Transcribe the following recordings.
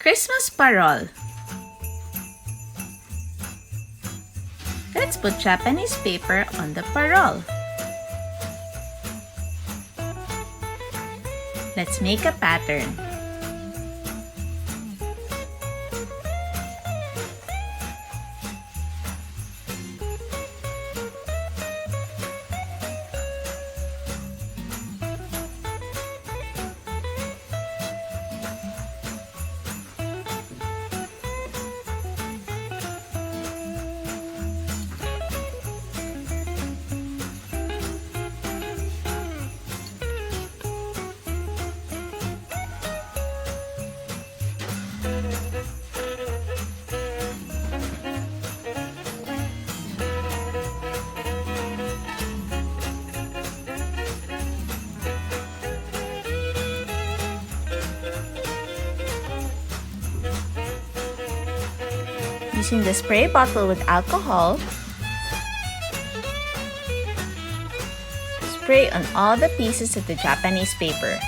Christmas Parol. Let's put Japanese paper on the parol. Let's make a pattern. Using the spray bottle with alcohol, spray on all the pieces of the Japanese paper.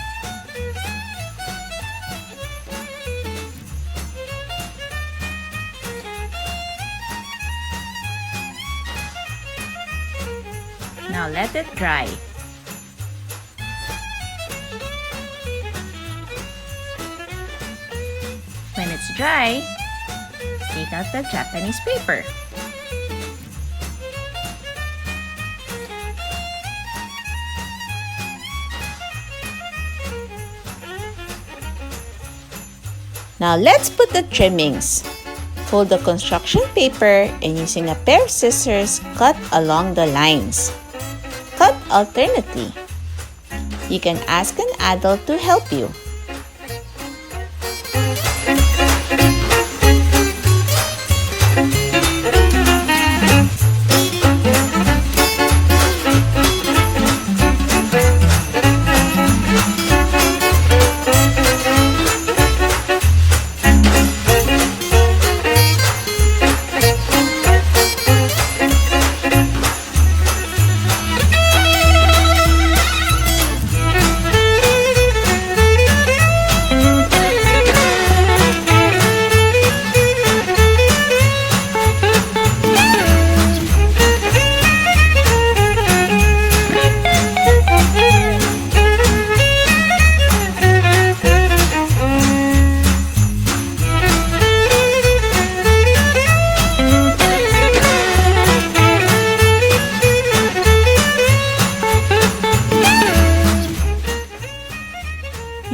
Now let it dry. When it's dry, take out the Japanese paper. Now let's put the trimmings. Fold the construction paper and using a pair of scissors, cut along the lines. Cut alternately. You can ask an adult to help you.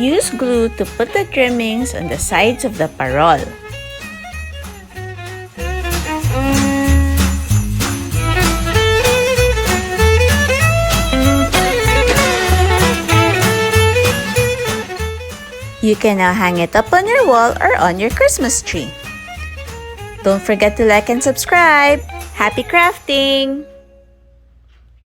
Use glue to put the trimmings on the sides of the parol. You can now hang it up on your wall or on your Christmas tree. Don't forget to like and subscribe. Happy crafting!